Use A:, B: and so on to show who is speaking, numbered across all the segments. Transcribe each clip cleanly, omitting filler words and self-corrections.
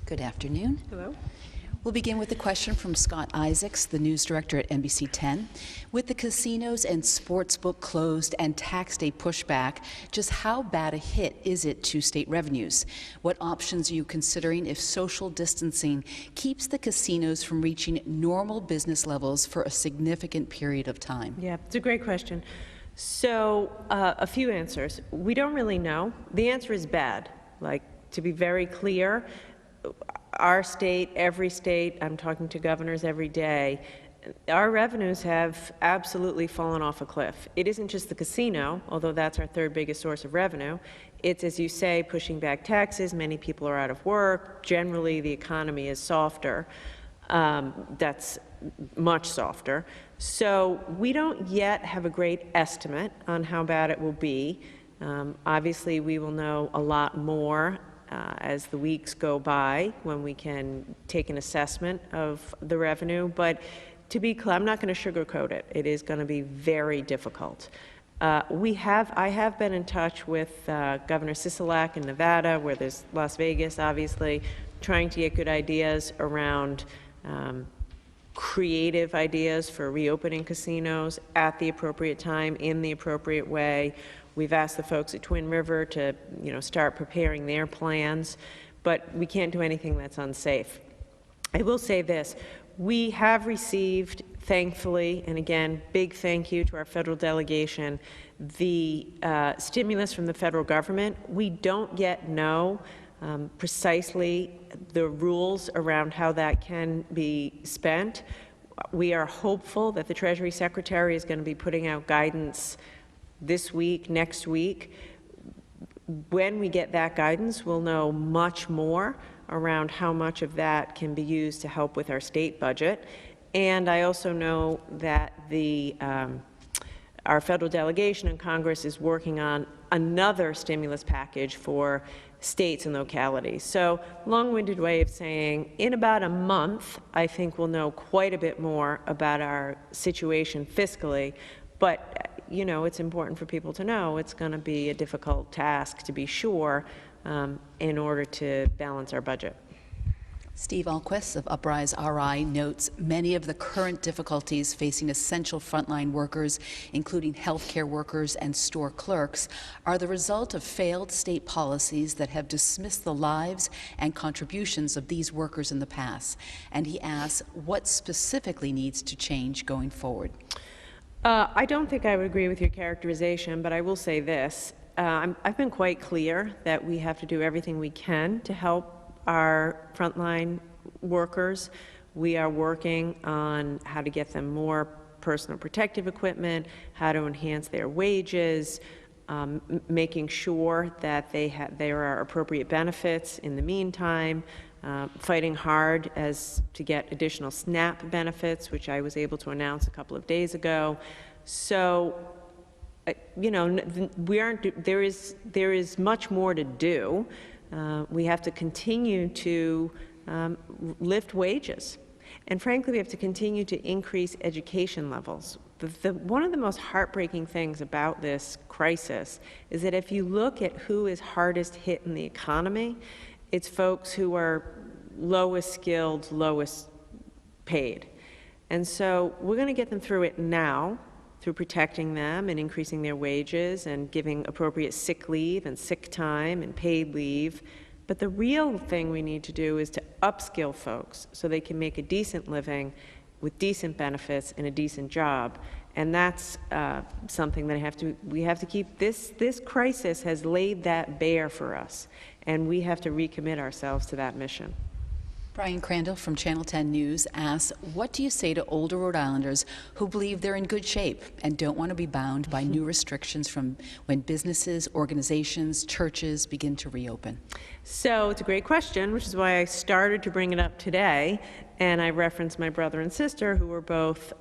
A: Good afternoon.
B: Hello.
A: We'll begin with a question from Scott Isaacs, the news director at NBC 10. With the casinos and sportsbook closed and tax day pushback, just how bad a hit is it to state revenues? What options are you considering if social distancing keeps the casinos from reaching normal business levels for a significant period of time?
B: Yeah, it's a great question. So a few answers. We don't really know. The answer is bad. Like, to be very clear, our state, every state, I'm talking to governors every day, our revenues have absolutely fallen off a cliff. It isn't just the casino, although that's our third biggest source of revenue. It's, as you say, pushing back taxes. Many people are out of work. Generally, the economy is softer. That's much softer. So we don't yet have a great estimate on how bad it will be. Obviously, we will know a lot more as the weeks go by, when we can take an assessment of the revenue. But to be clear, I'm not going to sugarcoat it. It is going to be very difficult. I have been in touch with Governor Sisolak in Nevada, where there's Las Vegas, obviously, trying to get good ideas around creative ideas for reopening casinos at the appropriate time, in the appropriate way. We've asked the folks at Twin River to, start preparing their plans, but we can't do anything that's unsafe. I will say this: we have received, thankfully, and again, big thank you to our federal delegation, the stimulus from the federal government. We don't yet know precisely the rules around how that can be spent. We are hopeful that the Treasury Secretary is going to be putting out guidance this week, next week. When we get that guidance, we'll know much more around how much of that can be used to help with our state budget. And I also know that our federal delegation in Congress is working on another stimulus package for states and localities. So, long-winded way of saying, in about a month, I think we'll know quite a bit more about our situation fiscally. But it's important for people to know it's going to be a difficult task, to be sure, in order to balance our budget.
A: Steve Alquist of Uprise RI notes many of the current difficulties facing essential frontline workers, including healthcare workers and store clerks, are the result of failed state policies that have dismissed the lives and contributions of these workers in the past. And he asks, what specifically needs to change going forward?
B: I don't think I would agree with your characterization, but I will say this. I've been quite clear that we have to do everything we can to help our frontline workers. We are working on how to get them more personal protective equipment, how to enhance their wages, making sure that there are appropriate benefits in the meantime, fighting hard to get additional SNAP benefits, which I was able to announce a couple of days ago. So, there is much more to do. We have to continue to lift wages. And frankly, we have to continue to increase education levels. One of the most heartbreaking things about this crisis is that if you look at who is hardest hit in the economy, it's folks who are lowest skilled, lowest paid. And so we're going to get them through it now, through protecting them and increasing their wages and giving appropriate sick leave and sick time and paid leave. But the real thing we need to do is to upskill folks so they can make a decent living with decent benefits and a decent job. And that's something that we have to keep. This crisis has laid that bare for us, and we have to recommit ourselves to that mission.
A: Brian Crandall from Channel 10 News asks, what do you say to older Rhode Islanders who believe they're in good shape and don't want to be bound by new restrictions from when businesses, organizations, churches begin to reopen?
B: So it's a great question, which is why I started to bring it up today. And I referenced my brother and sister who were both,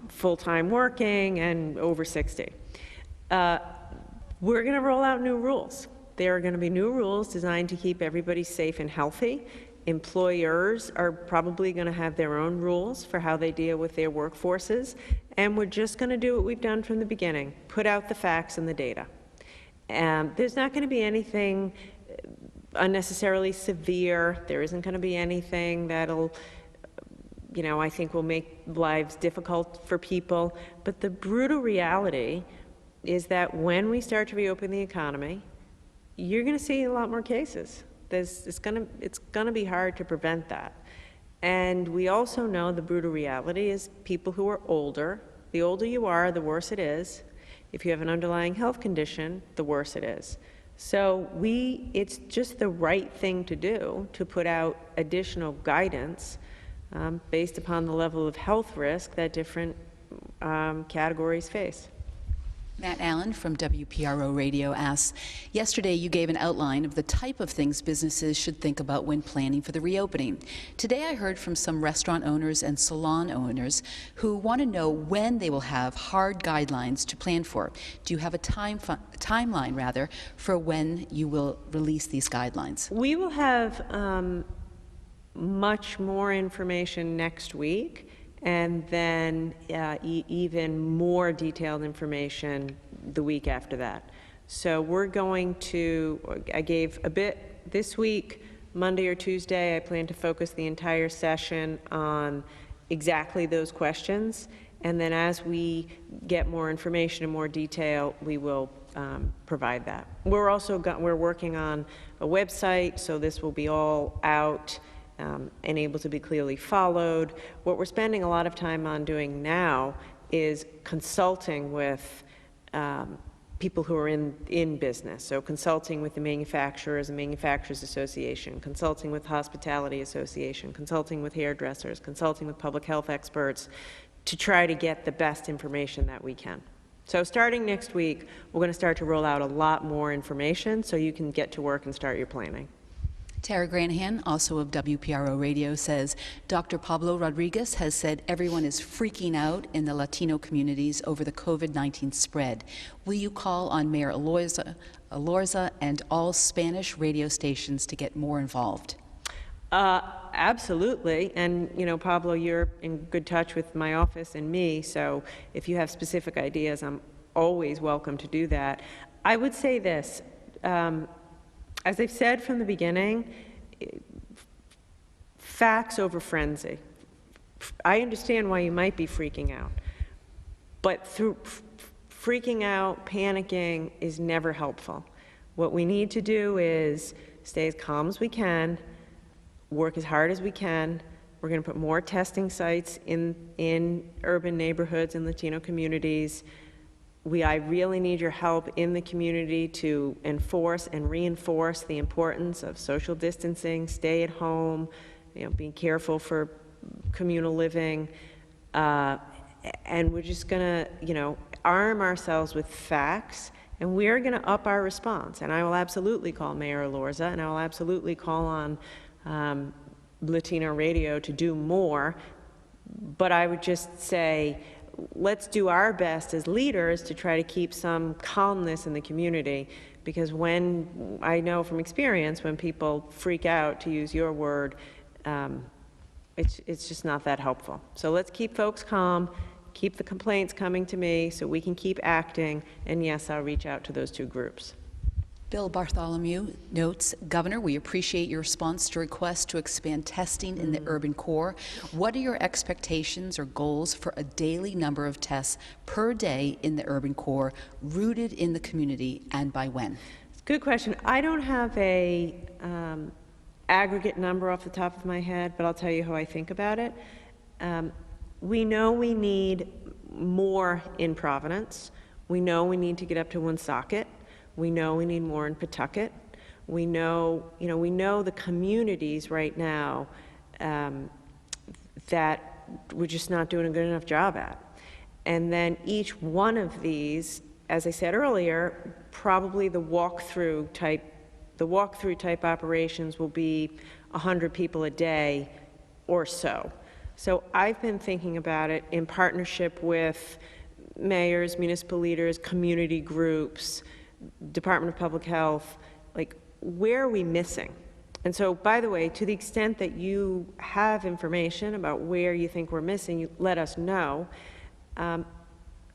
B: full-time working and over 60. We're going to roll out new rules. There are going to be new rules designed to keep everybody safe and healthy. Employers are probably going to have their own rules for how they deal with their workforces. And we're just going to do what we've done from the beginning, put out the facts and the data. There's not going to be anything unnecessarily severe. There isn't going to be anything that'll, I think will make lives difficult for people. But the brutal reality is that when we start to reopen the economy, you're going to see a lot more cases. It's going to be hard to prevent that. And we also know the brutal reality is people who are older, the older you are, the worse it is. If you have an underlying health condition, the worse it is. So it's just the right thing to do to put out additional guidance based upon the level of health risk that different categories face.
A: Matt Allen from WPRO Radio asks, yesterday you gave an outline of the type of things businesses should think about when planning for the reopening. Today I heard from some restaurant owners and salon owners who want to know when they will have hard guidelines to plan for. Do you have a timeline for when you will release these guidelines?
B: We will have much more information next week, and then even more detailed information the week after that. So we're going to, I gave a bit this week, Monday or Tuesday, I plan to focus the entire session on exactly those questions, and then as we get more information and more detail, we will provide that. We're working on a website, so this will be all out and able to be clearly followed. What we're spending a lot of time on doing now is consulting with people who are in business. So consulting with the manufacturers and Manufacturers Association, consulting with Hospitality Association, consulting with hairdressers, consulting with public health experts to try to get the best information that we can. So starting next week, we're going to start to roll out a lot more information so you can get to work and start your planning.
A: Tara Granahan, also of WPRO Radio, says, Dr. Pablo Rodriguez has said everyone is freaking out in the Latino communities over the COVID-19 spread. Will you call on Mayor Elorza and all Spanish radio stations to get more involved?
B: Absolutely. And, Pablo, you're in good touch with my office and me, so if you have specific ideas, I'm always welcome to do that. I would say this. As I've said from the beginning, facts over frenzy. I understand why you might be freaking out, but through freaking out, panicking is never helpful. What we need to do is stay as calm as we can, work as hard as we can. We're going to put more testing sites in urban neighborhoods and Latino communities. I really need your help in the community to enforce and reinforce the importance of social distancing, stay at home, being careful for communal living, and we're just going to, arm ourselves with facts, and we're going to up our response. And I will absolutely call Mayor Elorza, and I will absolutely call on Latino Radio to do more. But I would just say, let's do our best as leaders to try to keep some calmness in the community, because when, I know from experience, when people freak out, to use your word, it's just not that helpful. So let's keep folks calm, keep the complaints coming to me so we can keep acting, and yes, I'll reach out to those two groups.
A: Bill Bartholomew notes, Governor, we appreciate your response to requests to expand testing in the urban core. What are your expectations or goals for a daily number of tests per day in the urban core, rooted in the community, and by when?
B: Good question. I don't have a aggregate number off the top of my head, but I'll tell you how I think about it. We know we need more in Providence. We know we need to get up to Woonsocket. We know we need more in Pawtucket. We know, the communities right now that we're just not doing a good enough job at. And then each one of these, as I said earlier, probably the walkthrough type operations will be 100 people a day or so. So I've been thinking about it in partnership with mayors, municipal leaders, community groups, Department of Public Health, like, where are we missing? And so, by the way, to the extent that you have information about where you think we're missing, you let us know.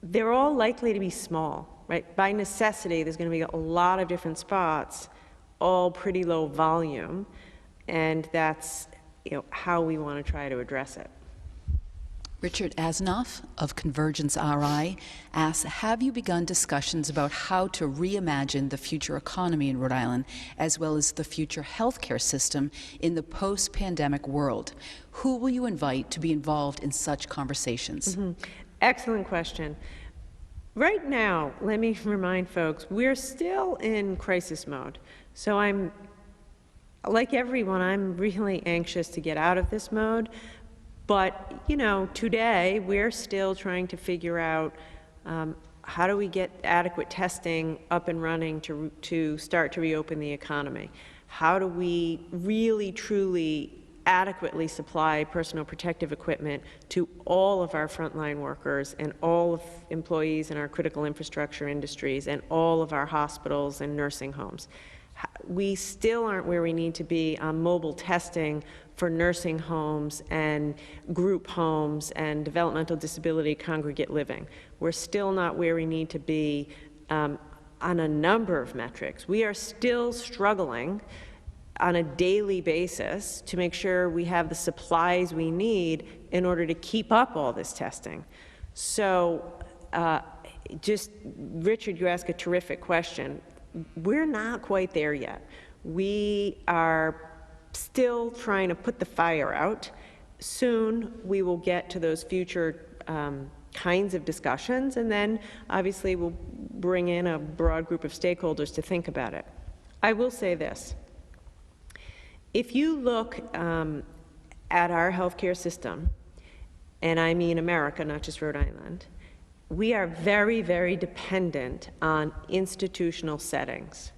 B: They're all likely to be small, right? By necessity, there's going to be a lot of different spots all pretty low volume, and that's how we want to try to address it.
A: Richard Asanoff of Convergence RI asks, have you begun discussions about how to reimagine the future economy in Rhode Island, as well as the future healthcare system in the post-pandemic world? Who will you invite to be involved in such conversations?
B: Excellent question. Right now, let me remind folks, we're still in crisis mode. So like everyone, I'm really anxious to get out of this mode. But, today we're still trying to figure out how do we get adequate testing up and running to start to reopen the economy? How do we really, truly adequately supply personal protective equipment to all of our frontline workers and all of employees in our critical infrastructure industries and all of our hospitals and nursing homes? We still aren't where we need to be on mobile testing for nursing homes and group homes and developmental disability congregate living. We're still not where we need to be on a number of metrics. We are still struggling on a daily basis to make sure we have the supplies we need in order to keep up all this testing. So Richard, you ask a terrific question. We're not quite there yet. We are still trying to put the fire out. Soon we will get to those future kinds of discussions, and then obviously we'll bring in a broad group of stakeholders to think about it. I will say this. If you look at our healthcare system, and I mean America, not just Rhode Island, we are very, very dependent on institutional settings.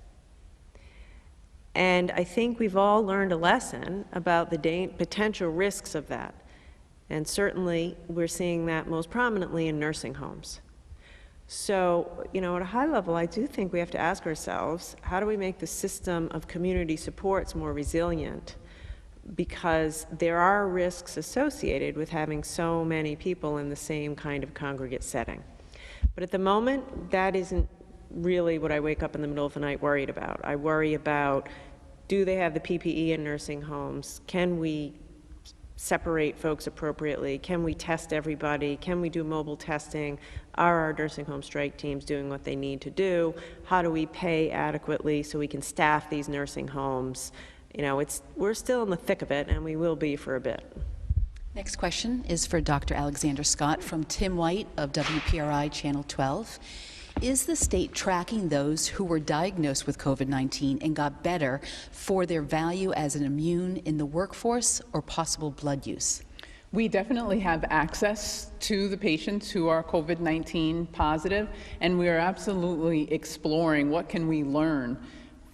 B: And I think we've all learned a lesson about the potential risks of that. And certainly we're seeing that most prominently in nursing homes. So, at a high level, I do think we have to ask ourselves, how do we make the system of community supports more resilient? Because there are risks associated with having so many people in the same kind of congregate setting. But at the moment, that isn't really what I wake up in the middle of the night worried about. I worry about, do they have the PPE in nursing homes? Can we separate folks appropriately? Can we test everybody? Can we do mobile testing? Are our nursing home strike teams doing what they need to do? How do we pay adequately so we can staff these nursing homes? We're still in the thick of it, and we will be for a bit.
A: Next question is for Dr. Alexander-Scott from Tim White of WPRI Channel 12. Is the state tracking those who were diagnosed with COVID-19 and got better for their value as an immune in the workforce or possible blood use?
C: We definitely have access to the patients who are COVID-19 positive, and we are absolutely exploring what can we learn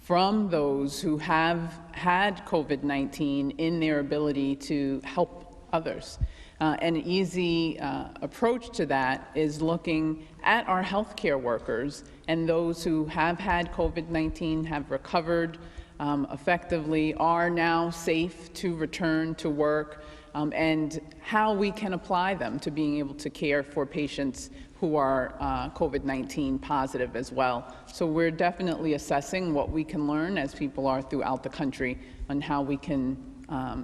C: from those who have had COVID-19 in their ability to help others. An easy approach to that is looking at our healthcare workers and those who have had COVID-19, have recovered effectively, are now safe to return to work, and how we can apply them to being able to care for patients who are COVID-19 positive as well. So we're definitely assessing what we can learn, as people are throughout the country, on how we can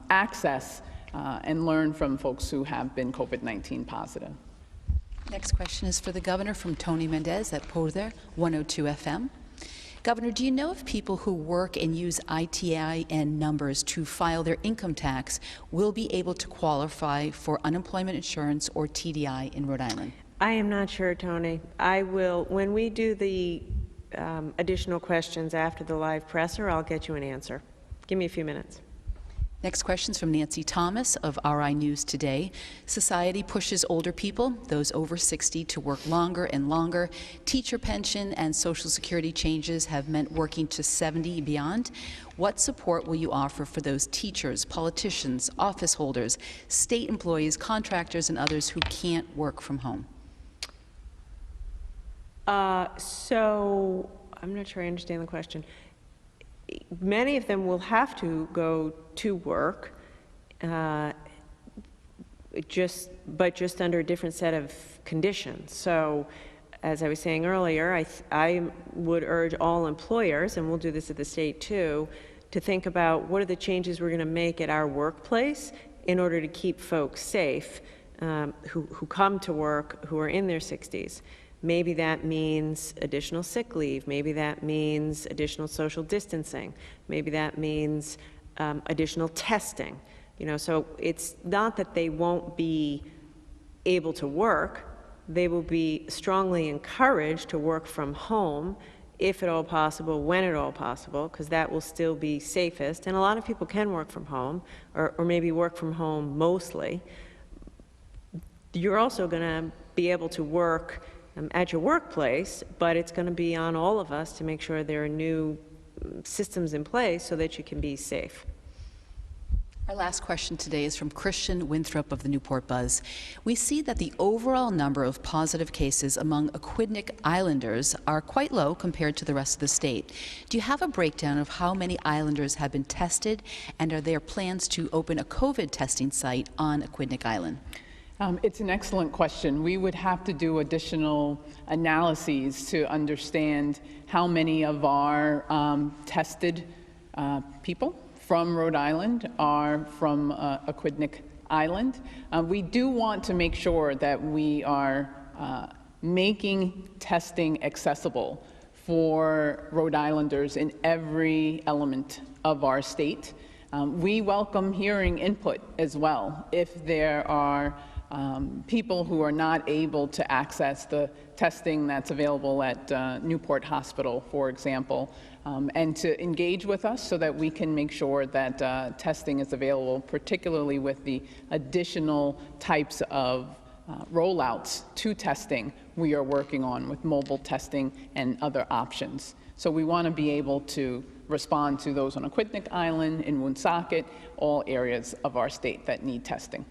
C: access and learn from folks who have been COVID-19 positive.
A: Next question is for the governor from Tony Mendez at Poder 102 FM. Governor, do you know if people who work and use ITIN numbers to file their income tax will be able to qualify for unemployment insurance or TDI in Rhode Island?
B: I am not sure, Tony. I will, when we do the additional questions after the live presser, I'll get you an answer. Give me a few minutes.
A: Next question is from Nancy Thomas of RI News Today. Society pushes older people, those over 60, to work longer and longer. Teacher pension and Social Security changes have meant working to 70 and beyond. What support will you offer for those teachers, politicians, office holders, state employees, contractors, and others who can't work from home?
B: So I'm not sure I understand the question. Many of them will have to go to work, but just under a different set of conditions. So as I was saying earlier, I would urge all employers, and we'll do this at the state too, to think about what are the changes we're going to make at our workplace in order to keep folks safe who come to work who are in their 60s. Maybe that means additional sick leave. Maybe that means additional social distancing. Maybe that means additional testing. You know, so it's not that they won't be able to work. They will be strongly encouraged to work from home if at all possible, when at all possible, because that will still be safest. And a lot of people can work from home, or maybe work from home mostly. You're also going to be able to work at your workplace, but it's going to be on all of us to make sure there are new systems in place so that you can be safe.
A: Our last question today is from Christian Winthrop of the Newport Buzz. We see that the overall number of positive cases among Aquidneck Islanders are quite low compared to the rest of the state. Do you have a breakdown of how many Islanders have been tested, and are there plans to open a COVID testing site on Aquidneck Island?
C: It's an excellent question. We would have to do additional analyses to understand how many of our tested people from Rhode Island are from Aquidneck Island. We do want to make sure that we are making testing accessible for Rhode Islanders in every element of our state. We welcome hearing input as well. If there are people who are not able to access the testing that's available at Newport Hospital, for example, and to engage with us so that we can make sure that testing is available, particularly with the additional types of rollouts to testing we are working on with mobile testing and other options. So we want to be able to respond to those on Aquidneck Island, in Woonsocket, all areas of our state that need testing.